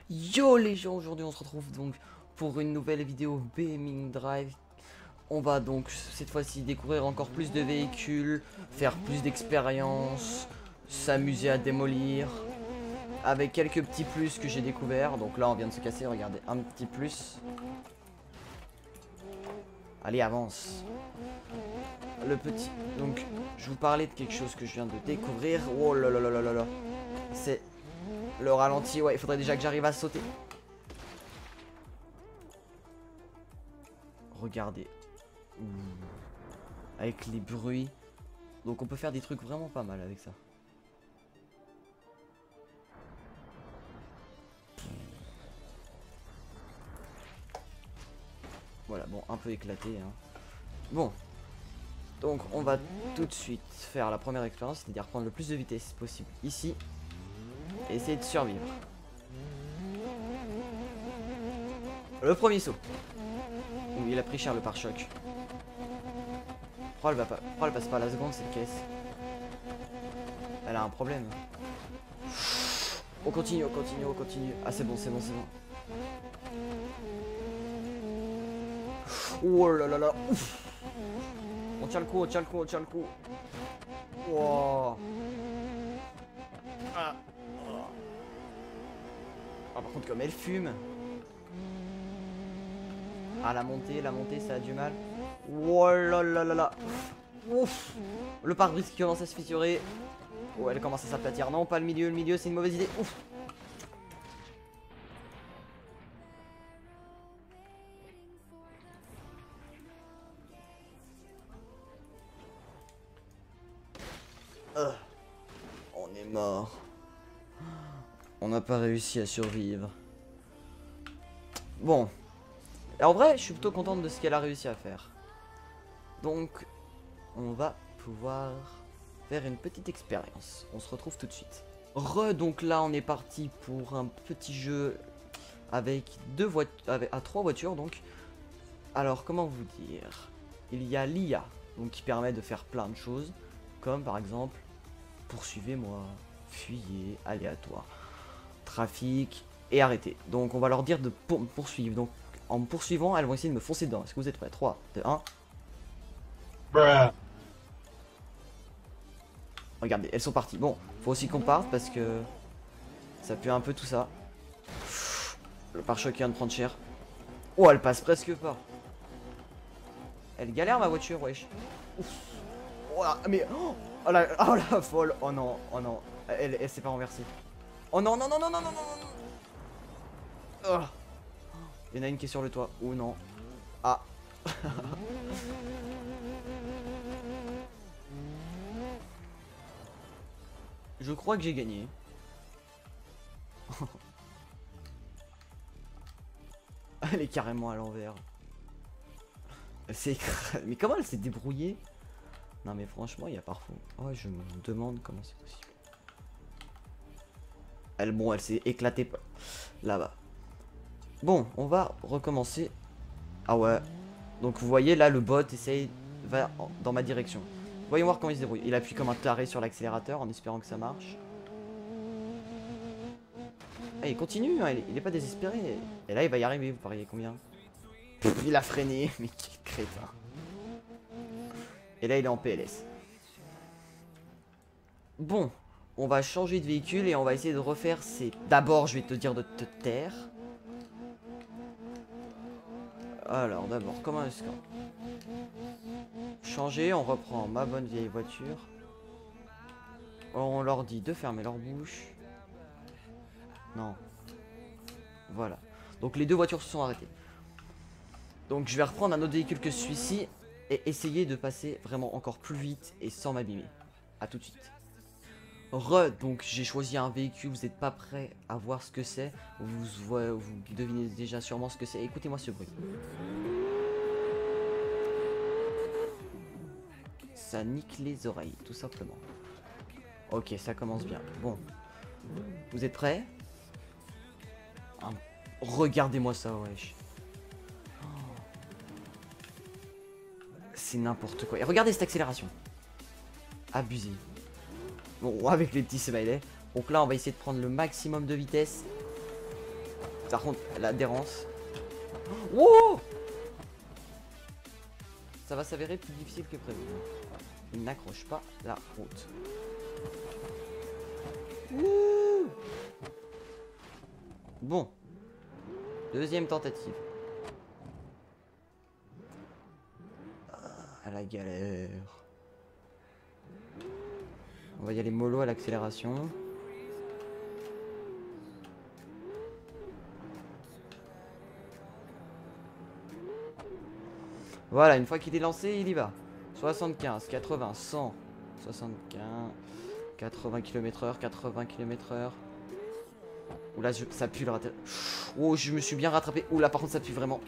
Yo les gens, aujourd'hui on se retrouve donc pour une nouvelle vidéo BMing Drive. On va donc cette fois-ci découvrir encore plus de véhicules, faire plus d'expériences, s'amuser à démolir, avec quelques petits plus que j'ai découvert. Donc là on vient de se casser, regardez, un petit plus. Allez, avance. Le petit, donc je vous parlais de quelque chose que je viens de découvrir. Oh là là là là là là. C'est le ralenti, ouais, il faudrait déjà que j'arrive à sauter. Regardez. Ouh. Avec les bruits. Donc on peut faire des trucs vraiment pas mal avec ça. Voilà, bon, un peu éclaté, hein. Bon. Donc on va tout de suite faire la première expérience, c'est-à-dire prendre le plus de vitesse possible ici. Et essayer de survivre. Le premier saut. Ouh, il a pris cher le pare-choc. Pourquoi elle passe pas à la seconde cette caisse? Elle a un problème. On continue, on continue, on continue. Ah c'est bon, c'est bon, c'est bon. Oh là là là. Ouf. On tient le coup, on tient le coup, on tient le coup. Wow. Ah. Ah, par contre comme elle fume. Ah la montée ça a du mal. Oh là là là là. Ouf. Le pare-brise qui commence à se fissurer. Oh elle commence à s'aplatir. Non pas le milieu c'est une mauvaise idée. Ouf. On est mort. On n'a pas réussi à survivre. Bon. Et en vrai, je suis plutôt contente de ce qu'elle a réussi à faire. Donc, on va pouvoir faire une petite expérience. On se retrouve tout de suite. Donc là, on est parti pour un petit jeu avec trois voitures. Donc, alors, comment vous dire? Il y a l'IA, donc qui permet de faire plein de choses. Comme par exemple, poursuivez-moi, fuyez, aléatoire, trafic et arrêtez. Donc on va leur dire de poursuivre. Donc en me poursuivant, elles vont essayer de me foncer dedans. Est-ce que vous êtes prêts? 3, 2, 1. Bruh. Regardez, elles sont parties. Bon, faut aussi qu'on parte parce que ça pue un peu tout ça. Le pare-choc vient de prendre cher. Oh, elle passe presque pas. Elle galère ma voiture, wesh. Ouf. Oh là, mais... Oh la folle. Oh non, oh non. Elle s'est pas renversée. Oh non, non, non, non, non, non, non, non. Oh. Il y en a une qui est sur le toit. Oh non. Ah. Je crois que j'ai gagné. Elle est carrément à l'envers. Elle s'est écrasée. Mais comment elle s'est débrouillée? Non mais franchement, il y a parfois... Oh, je me demande comment c'est possible. Elle s'est éclatée là-bas. Bon, on va recommencer. Ah ouais. Donc vous voyez là, le bot va dans ma direction. Voyons voir comment il se débrouille. Il appuie comme un taré sur l'accélérateur en espérant que ça marche. Ah, il continue, hein, il est pas désespéré. Et là, il va y arriver, vous pariez combien? Il a freiné, mais quel crétin. Et là, il est en PLS. Bon, on va changer de véhicule et on va essayer de refaire ces... D'abord, je vais te dire de te taire. Alors, d'abord, comment est-ce qu'on... Changer, on reprend ma bonne vieille voiture. On leur dit de fermer leur bouche. Non. Voilà. Donc, les deux voitures se sont arrêtées. Donc, je vais reprendre un autre véhicule que celui-ci et essayer de passer vraiment encore plus vite et sans m'abîmer. A tout de suite. Donc j'ai choisi un véhicule, vous n'êtes pas prêt à voir ce que c'est. Vous devinez déjà sûrement ce que c'est. Écoutez-moi ce bruit. Ça nique les oreilles, tout simplement. Ok, ça commence bien. Bon. Vous êtes prêts? Regardez-moi ça, wesh. C'est n'importe quoi. Et regardez cette accélération. Abusé. Bon, avec les petits smileys. Donc là, on va essayer de prendre le maximum de vitesse. Par contre, l'adhérence. Wow! Ça va s'avérer plus difficile que prévu. Il n'accroche pas la route. Wouh! Bon. Deuxième tentative. À la galère. On va y aller mollo à l'accélération. Voilà, une fois qu'il est lancé, il y va. 75, 80, 100, 75, 80 km/h, 80 km/h. Oula, ça pue le raté. Oh, je me suis bien rattrapé. Oula, par contre, ça pue vraiment.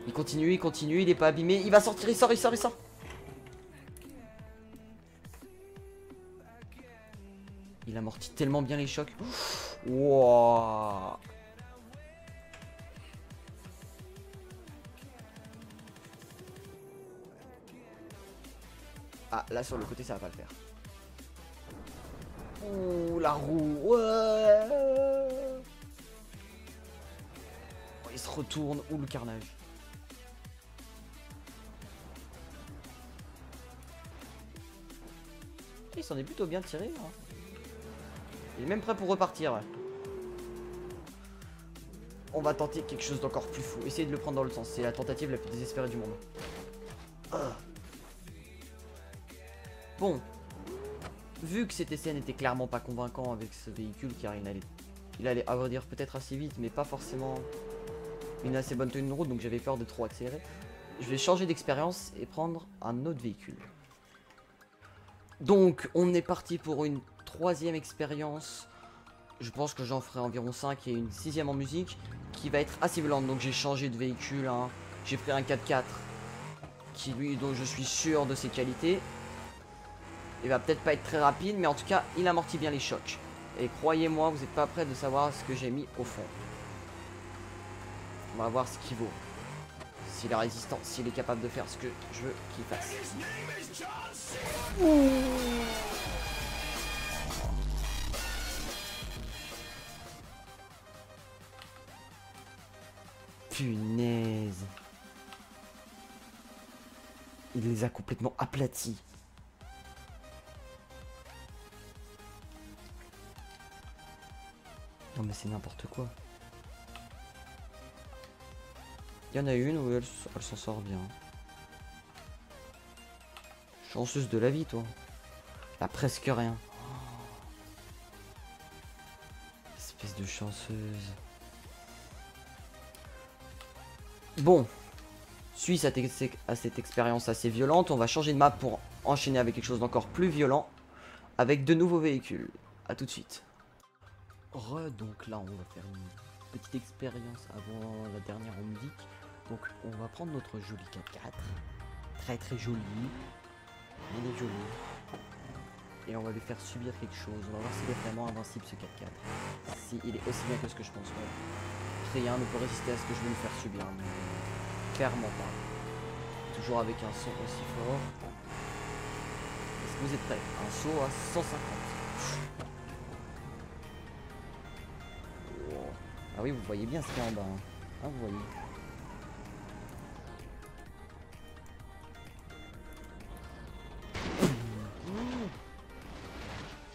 Il continue, il est pas abîmé. Il va sortir, il sort. Il amortit tellement bien les chocs. Wow. Ah, là sur le côté, ça va pas le faire. Ouh, la roue. Ouais. Oh, il se retourne. Ouh, le carnage. Il s'en est plutôt bien tiré. Hein. Il est même prêt pour repartir. Ouais. On va tenter quelque chose d'encore plus fou. Essayer de le prendre dans le sens. C'est la tentative la plus désespérée du monde. Bon. Vu que cet essai n'était clairement pas convaincant avec ce véhicule, car il allait à vrai dire peut-être assez vite, mais pas forcément une assez bonne tenue de route, donc j'avais peur de trop accélérer. Je vais changer d'expérience et prendre un autre véhicule. Donc on est parti pour une troisième expérience. Je pense que j'en ferai environ 5 et une sixième en musique qui va être assez violente. Donc j'ai changé de véhicule, hein. J'ai pris un 4x4 qui lui, dont je suis sûr de ses qualités. Il va peut-être pas être très rapide, mais en tout cas il amortit bien les chocs. Et croyez-moi, vous n'êtes pas prêts de savoir ce que j'ai mis au fond. On va voir ce qu'il vaut. S'il est résistant, s'il est capable de faire ce que je veux qu'il fasse. Punaise. Il les a complètement aplatis. Non mais c'est n'importe quoi. Il y en a une où elle s'en sort bien. Chanceuse de la vie, toi. Elle a presque rien. Oh. Espèce de chanceuse. Bon. Suite à cette expérience assez violente, on va changer de map pour enchaîner avec quelque chose d'encore plus violent. Avec de nouveaux véhicules. A tout de suite. Donc là, on va faire une petite expérience avant la dernière en musique. Donc on va prendre notre joli 4x4. Très très joli. Il est joli. Et on va lui faire subir quelque chose. On va voir s'il est vraiment invincible ce 4x4. Si il est aussi bien que ce que je pense. Rien ne peut résister à ce que je vais lui faire subir. Mais clairement pas. Toujours avec un son aussi fort. Est-ce que vous êtes prêts? Un saut à 150. Ah oui, vous voyez bien ce qu'il y a en bas. Hein. Ah, vous voyez.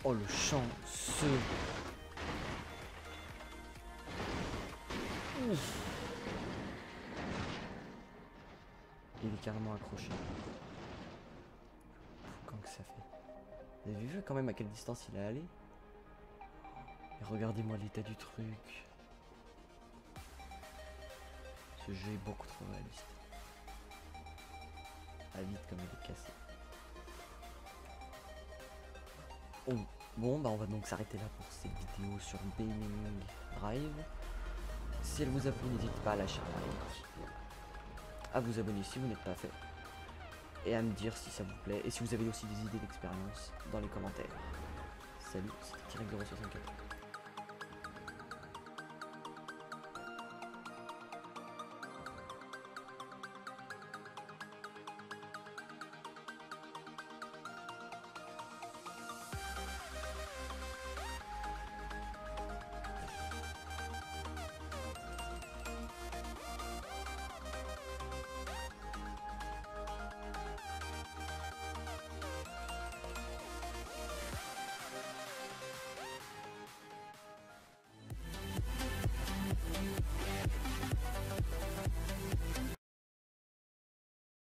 Oh, le chanceux. Il est carrément accroché. Quand que ça fait. Vous avez vu quand même à quelle distance il est allé? Et regardez-moi l'état du truc. Ce jeu est beaucoup trop réaliste. Ah, vite comme il est cassé. Oh. Bon, bah on va donc s'arrêter là pour cette vidéo sur Gaming Drive. Si elle vous a plu, n'hésitez pas à lâcher un like, à vous abonner si vous n'êtes pas fait, et à me dire si ça vous plaît, et si vous avez aussi des idées d'expérience dans les commentaires. Salut, c'était Direct 064.